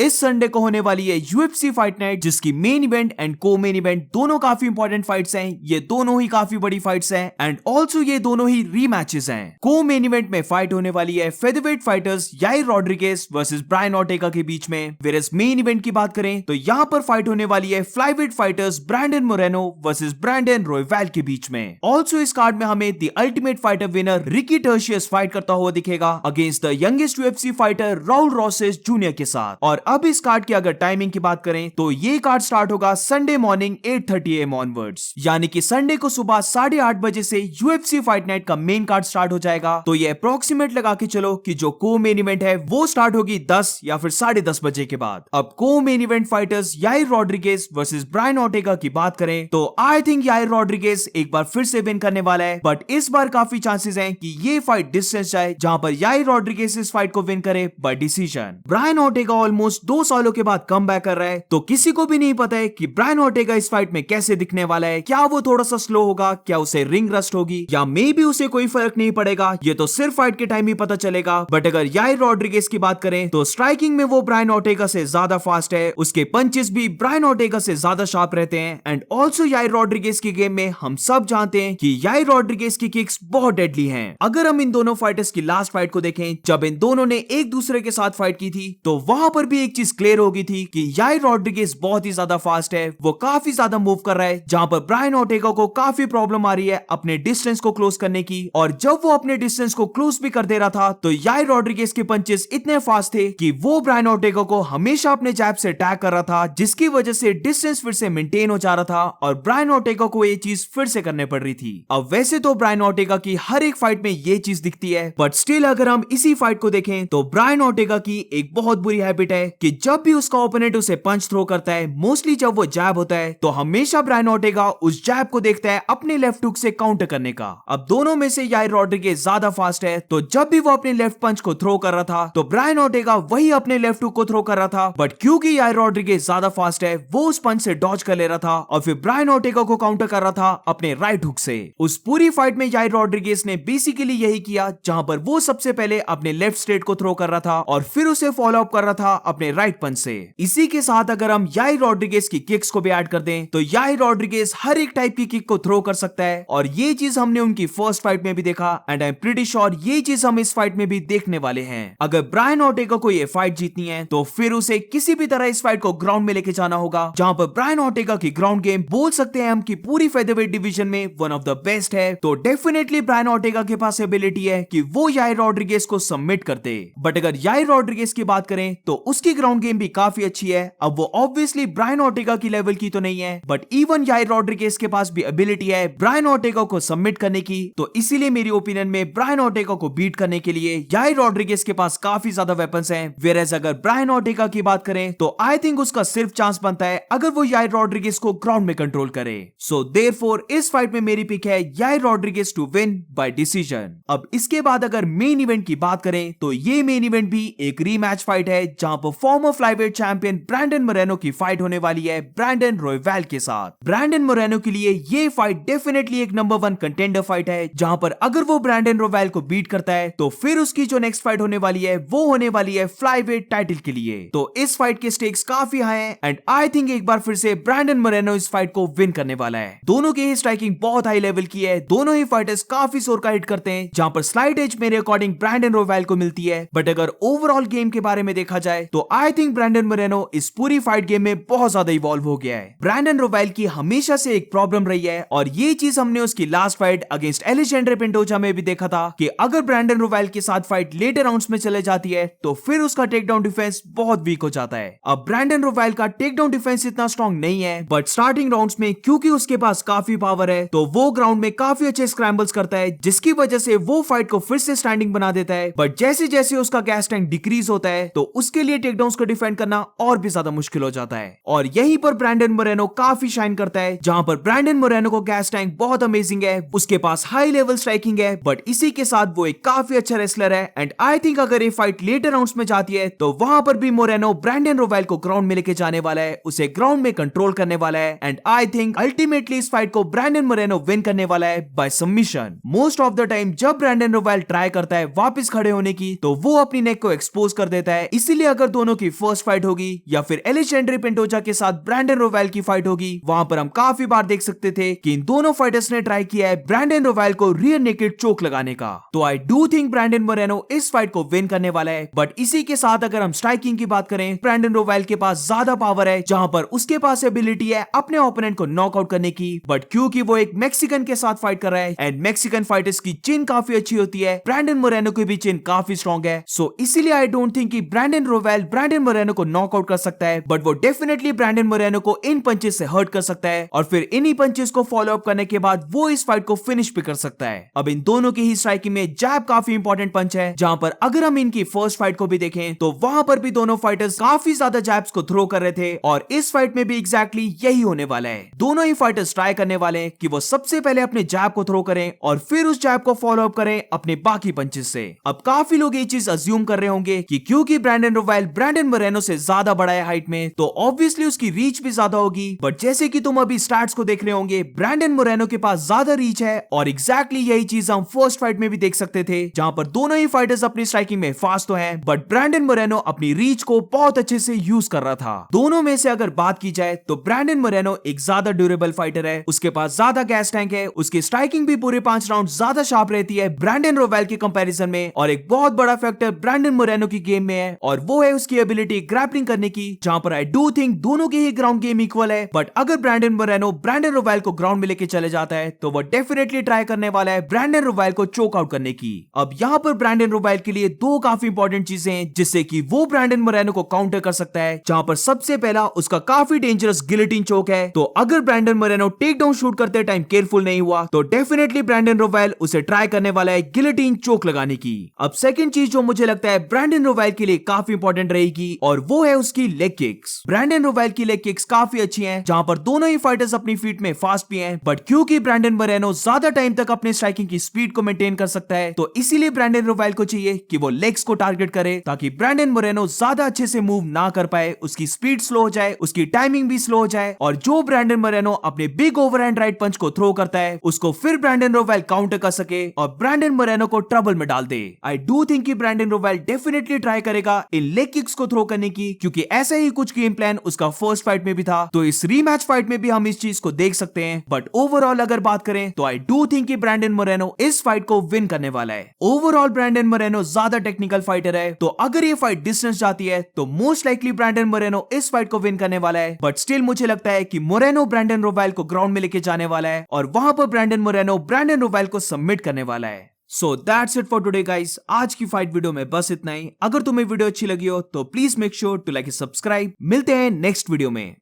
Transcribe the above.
इस संडे को होने वाली है यूएफसी फाइट नाइट, जिसकी मेन इवेंट एंड को मेन इवेंट दोनों काफी इंपॉर्टेंट फाइट्स हैं। ये दोनों ही काफी बड़ी फाइट्स हैं एंड ऑल्सो ये दोनों ही रीमैचेस हैं। को मेन इवेंट में फाइट होने वाली है featherweight fighters Yair Rodriguez versus Brian Ortega के बीच में। वेरस मेन इवेंट की बात करें तो यहाँ पर फाइट होने वाली है flyweight fighters Brandon Moreno versus Brandon Royval के बीच में। ऑल्सो इस कार्ड में हमें the ultimate fighter winner Ricky Turcios fight करता हुआ दिखेगा against the youngest UFC fighter Raul Rosas junior के साथ। और अब इस कार्ड की अगर टाइमिंग की बात करें तो ये कार्ड स्टार्ट होगा संडे मॉर्निंग 8:30 AM ऑनवर्ड्स, यानी कि संडे को सुबह 8:30 बजे से यूएफसी फाइट नाइट का मेन कार्ड स्टार्ट हो जाएगा। तो ये अप्रोक्सीमेट लगा के चलो कि जो को मेन इवेंट है वो स्टार्ट होगी 10 या फिर 10:30 बजे के बाद। अब को main event fighters Yair Rodriguez versus Brian Ortega की बात करें तो आई थिंक याइर रॉड्रिगेज एक बार फिर से विन करने वाला है, बट इस बार काफी चांसेस हैं कि ये फाइट डिस्टेंस जाए, जहां पर याइर रॉड्रिगेज इस फाइट को विन करे by decision. Brian Ortega almost 2 सालों के बाद कमबैक कर रहा है, तो किसी को भी नहीं पता है कि ब्रायन ऑर्टेगा इस फाइट में कैसे दिखने वाला है। क्या वो थोड़ा सा स्लो होगा, क्या उसे रिंग रस्ट होगी, या मे बी उसे कोई फर्क नहीं पड़ेगा, ये तो सिर्फ फाइट के टाइम ही पता चलेगा। बट अगर याइर रॉड्रिगेज की बात करें तो स्ट्राइकिंग में वो ब्रायन ऑर्टेगा से ज्यादा फास्ट है, उसके पंचेस भी ब्रायन ऑर्टेगा से ज्यादा शार्प रहते हैं एंड ऑल्सो याइर रॉड्रिगेज की गेम में हम सब जानते हैं कि याइर रॉड्रिगेज की किक्स बहुत डेडली हैं। अगर हम इन दोनों फाइटर्स की लास्ट फाइट को देखें, जब इन दोनों ने एक दूसरे के साथ फाइट की थी, तो वहां पर भी एक चीज क्लियर हो गई थी कि याइर रॉड्रिगेज बहुत ही ज्यादा फास्ट है, वो काफी ज्यादा मूव कर रहा है, जहां पर ब्रायन ऑर्टेगा को काफी प्रॉब्लम आ रही है अपने डिस्टेंस को क्लोज करने की। और जब वो अपने डिस्टेंस को क्लोज भी कर दे रहा था तो याइर रॉड्रिगेज के पंचेस इतने फास्ट थे कि वो ब्रायन ऑर्टेगा को हमेशा अपने जैब से अटैक कर रहा था, जिसकी वजह से डिस्टेंस फिर से मेंटेन हो जा रहा था और ब्रायन ऑर्टेगा को ये चीज फिर से करने पड़ रही थी। अब वैसे तो ब्रायन ऑर्टेगा की हर एक फाइट में ये चीज दिखती है, बट स्टिल अगर हम इसी फाइट को देखें तो ब्रायन ऑर्टेगा की एक बहुत बुरी हैबिट है कि जब भी उसका ओपोनेंट उसे पंच थ्रो करता है, मोस्टली जब वो जैब होता है, तो हमेशा ब्रायन ऑर्टेगा उस जैब को देखता है अपने लेफ्ट हुक से काउंटर करने का। अब दोनों में से याइर रॉड्रिगेज ज्यादा फास्ट है, तो जब भी वो अपने लेफ्ट पंच को थ्रो कर रहा था तो ब्रायन ऑर्टेगा वही अपने लेफ्ट हुक को थ्रो कर रहा था, बट क्योंकि याइर रॉड्रिगेज ज्यादा फास्ट है वो उस पंच से डॉज कर ले रहा था और फिर ब्रायन ऑर्टेगा को काउंटर कर रहा था अपने राइट हुक से। उस पूरी फाइट में याइर रॉड्रिगेज ने बेसिकली यही किया, जहां पर वो सबसे पहले अपने लेफ्ट स्ट्रेट को थ्रो कर रहा था और फिर उसे फॉलो अप कर रहा था अपने राइट पंच से। इसी के साथ अगर हम याइर रॉड्रिगेज की किक्स को भी ऐड कर दें तो याइर रॉड्रिगेज हर एक टाइप की किक को थ्रो कर सकता है, और ये चीज हमने उनकी फर्स्ट फाइट में भी देखा and I am pretty sure ये चीज हम इस फाइट में भी देखने वाले हैं। अगर ब्रायन ऑर्टेगा को ये फाइट जीतनी है तो फिर उसे किसी भी तरह इस फाइट को ग्राउंड में लेके जाना होगा, जहां पर ब्रायन ऑर्टेगा की ग्राउंड गेम बोल सकते हैं हम कि पूरी फेदरवेट डिवीजन में वन ऑफ द बेस्ट है। तो डेफिनेटली ब्रायन ऑर्टेगा के पास एबिलिटी है कि वो याइर रॉड्रिगेज को सबमिट कर दे। बट अगर याइर रॉड्रिगेज की बात करें तो उसकी ग्राउंड गेम भी काफी अच्छी है। अब वो ऑब्वियसली ब्रायन ऑर्टेगा की लेवल की तो नहीं है, बट इवन याइर रॉड्रिगेज के पास भी एबिलिटी है ब्रायन ऑर्टेगा को सबमिट करने की। तो इसीलिए मेरी ओपिनियन में ब्रायन ऑर्टेगा को बीट करने के लिए याइर रॉड्रिगेज के पास काफी ज्यादा वेपन्स हैं। वेयरएज अगर ब्रायन ऑर्टेगा की बात करें तो आई थिंक उसका सिर्फ चांस बनता है अगर वो याइर रॉड्रिगेज को ग्राउंड में कंट्रोल करे। सो देयरफॉर इस फाइट में मेरी पिक है Yair Rodriguez to win by decision. अब इसके बाद अगर मेन इवेंट की बात करें तो ये मेन इवेंट भी एक रीमैच फाइट है, जहां पर former flyweight champion Brandon Moreno की फाइट होने वाली है ब्रैंडन रॉयवेल के साथ। ब्रैंडन मोरेनो के लिए ये फाइट डेफिनेटली एक नंबर 1 कंटेंडर फाइट है, जहां पर अगर वो ब्रैंडन रॉयवेल को बीट करता है तो फिर उसकी जो नेक्स्ट फाइट होने वाली है वो होने वाली है फ्लाईवेट टाइटल के लिए। तो इस फाइट के स्टेक्स काफी हाई हैं एंड आई थिंक एक बार फिर से ब्रैंडन मोरेनो इस फाइट को विन करने वाला है। दोनों की स्ट्राइकिंग बहुत हाई लेवल की है, दोनों ही फाइटर्स काफी जोर का हिट करते हैं, जहां पर स्लाइट एज मेरे अकॉर्डिंग ब्रैंडन रॉयवेल को मिलती है। बट अगर ओवरऑल गेम के बारे में देखा जाए तो आई थिंक ब्रैंडन मोरेनो इस पूरी फाइट गेम में बहुत ज्यादा इवॉल्व हो गया है। ब्रैंडन रॉयवेल की हमेशा से एक प्रॉब्लम रही है और ये चीज हमने उसकी लास्ट फाइट अगेंस्ट एलेजेंड्रे पिंटोजा में भी देखा था कि अगर ब्रैंडन रॉयवेल के साथ फाइट लेटर राउंड्स में चले जाती है तो फिर उसका टेक डाउन डिफेंस बहुत वीक हो जाता है। अब ब्रैंडन रॉयवेल का टेक डाउन डिफेंस इतना स्ट्रॉन्ग नहीं है, बट स्टार्टिंग राउंड्स में क्योंकि उसके पास काफी पावर है तो वो ग्राउंड में काफी अच्छे स्क्रैम्बल्स करता है, जिसकी वजह से वो फाइट को फिर से स्टैंडिंग बना देता है। बट जैसे जैसे उसका गैस टैंक डिक्रीज होता है तो उसके लिए टेकडाउन्स को डिफेंड करना और भी ज्यादा मुश्किल हो जाता है। और यहीं पर ब्रैंडन मोरेनो काफी शाइन करता है, जहां पर ब्रैंडन मोरेनो को गैस टैंक बहुत अमेजिंग है, उसके पास हाई लेवल स्ट्राइकिंग है, बट इसी के साथ वो एक काफी अच्छा रेसलर है। एंड आई थिंक अगर ये फाइट लेटर राउंड्स में जाती है तो वहां पर भी मोरेनो ब्रैंडन रॉयवेल को ग्राउंड में लेके जाने वाला है, उसे ग्राउंड में कंट्रोल करने वाला है। एंड आई थिंक अल्टीमेटली इस फाइट को ब्रैंडन मोरेनो विन करने वाला है by submission. Most of the time जब ब्रैंडन रॉयवेल ट्राई करता है वापस खड़े होने की तो वो अपनी नेक को एक्सपोज कर देता है, इसीलिए अगर दोनों दोनों की फर्स्ट फाइट होगी या फिर एलेक्जेंडर पेंटोजा के साथ ब्रैंडन रोवाल की फाइट होगी, वहां पर हम काफी बार देख सकते थे कि इन दोनों फाइटर्स ने ट्राई किया है ब्रैंडन रोवाल को रियर नेकेड चोक लगाने का। तो I do think Brandon Moreno इस फाइट को विन करने वाला है। बट इसी के साथ अगर हम स्ट्राइकिंग की बात करें, ब्रैंडन रोवाल के पास ज्यादा पावर है, जहां पर उसके पास एबिलिटी है अपने ओपोनेंट को नॉकआउट करने की। बट क्योंकि वो एक मैक्सिकन के साथ फाइट कर रहा है एंड मैक्सिकन फाइटर्स की चिन काफी अच्छी होती है, ब्रैंडन मोरेनो की भी चिन काफी स्ट्रॉन्ग है। सो इसीलिए आई डोंट थिंक कि ब्रैंडन रोवाल ब्रैंडन मोरेनो को नॉकआउट कर सकता है, बट वो डेफिनेटली ब्रैंडन मोरेनो को इन पंचेस से हर्ट कर सकता है और फिर इन्हीं पंचेस को फॉलो अप करने के बाद वो इस फाइट को फिनिश भी कर सकता है। अब इन दोनों की ही स्ट्राइकिंग में जैब काफी इंपॉर्टेंट पंच है, जहां पर अगर हम इनकी फर्स्ट फाइट को भी देखें तो वहां पर भी दोनों फाइटर्स काफी ज्यादा जैब्स को थ्रो कर रहे थे और इस फाइट में भी एग्जैक्टली यही होने वाला है। दोनों ही फाइटर्स ट्राई करने वाले हैं कि वो सबसे पहले अपने जैब को थ्रो करें और फिर उस जैब को फॉलो अप करें अपने बाकी पंचेस से। अब काफी लोग ये चीज अज्यूम कर रहे होंगे कि क्योंकि ब्रैंडन रोवाल ब्रैंडन मोरेनो से ज्यादा बड़ा है हाइट में, तो ऑब्वियसली उसकी रीच भी ज्यादा होगी। बट जैसे कि तुम अभी स्टैट्स को देख रहे होंगे, ब्रैंडन मोरेनो के पास ज्यादा रीच है और एग्जैक्टली यही चीज हम फर्स्ट फाइट में भी देख सकते थे, जहां पर दोनों ही फाइटर्स अपनी स्ट्राइकिंग में फास्ट तो हैं, बट ब्रैंडन मोरेनो अपनी रीच को बहुत अच्छे से यूज कर रहा था। दोनों में से अगर बात की जाए तो ब्रैंडन मोरेनो एक ज्यादा ड्यूरेबल फाइटर है, उसके पास ज्यादा गैस टैंक है, उसकी स्ट्राइकिंग भी पूरे 5 राउंड ज्यादा शार्प रहती है ब्रैंडन रोवाल के कंपैरिजन में। और एक बहुत बड़ा फैक्टर ब्रैंडन मोरेनो की गेम में है और वो है उसकी एबिलिटी ग्रैपलिंग करने की, जहां पर आई डू थिंक दोनों की ही ग्राउंड गेम इक्वल है। बट अगर ब्रैंडन मोरेनो ब्रैंडन रोवाल को ग्राउंड में लेके चले जाता है तो वो डेफिनेटली ट्राई करने वाला है ब्रैंडन रोवाल को चोक आउट करने की। अब यहाँ पर ब्रैंडन रोवाल के लिए दो काफी इंपॉर्टेंट चीजें हैं जिससे कि वो ब्रैंडन मोरेनो को काउंटर कर सकता है, जहां पर सबसे पहला उसका काफी डेंजरस गिलोटिन चोक है। तो अगर Brandon Moreno take down shoot करते टाइम केयरफुल नहीं हुआ तो डेफिनेटली ब्रैंडन रोवाल उसे ट्राई करने वाला है गिलोटिन चोक लगाने की। अब सेकंड चीज जो मुझे लगता है ब्रैंडन रोवाल के लिए काफी इंपॉर्टेंट रहेगी और वो है उसकी लेग किक्स। ब्रैंडन रोवाल की लेग किक्स काफी अच्छी हैं, जहां पर दोनों ही फाइटर्स अपनी फीट में फास्ट भी हैं, बट क्योंकि ब्रैंडन मोरेनो ज्यादा टाइम तक अपने स्ट्राइकिंग की स्पीड को मेंटेन कर सकता है, तो इसीलिए ब्रैंडन रोवाल को चाहिए कि वो लेग्स को टारगेट करे ताकि ब्रैंडन मोरेनो ज्यादा अच्छे से मूव ना कर पाए, उसकी स्पीड स्लो हो जाए, उसकी टाइमिंग भी स्लो हो जाए और जो ब्रैंडन मोरेनो अपने बिग ओवरहैंड राइट पंच को थ्रो करता है उसको फिर ब्रैंडन रोवाल काउंटर कर सके और ब्रैंडन मोरेनो को ट्रबल में डाल दे। आई डू थिंक कि ब्रैंडन रोवाल डेफिनेटली ट्राई करेगा इन लेग किक्स को थ्रो करने की, क्योंकि ऐसा ही कुछ गेम प्लान उसका फर्स्ट फाइट में भी था। तो इस रीमैच फाइट में भी हम इस चीज को देख सकते हैं। बट ओवरऑल अगर बात करें तो आई डू थिंक कि ब्रैंडन मोरेनो इस फाइट को विन करने वाला है। ओवरऑल ब्रैंडन मोरेनो ज्यादा टेक्निकल फाइटर है, तो अगर ये फाइट डिस्टेंस जाती है तो मोस्ट लाइकली ब्रैंडन मोरेनो इस फाइट को विन करने वाला है। बट स्टिल मुझे लगता है कि मोरेनो ब्रैंडन रोवाल को ग्राउंड में लेके जाने वाला है और वहां पर ब्रैंडन मोरेनो ब्रैंडन रोवाल को सबमिट करने वाला है। So that's it for today guys. आज की फाइट वीडियो में बस इतना ही। अगर तुम्हें वीडियो अच्छी लगी हो तो please make sure to like subscribe. मिलते हैं नेक्स्ट वीडियो में।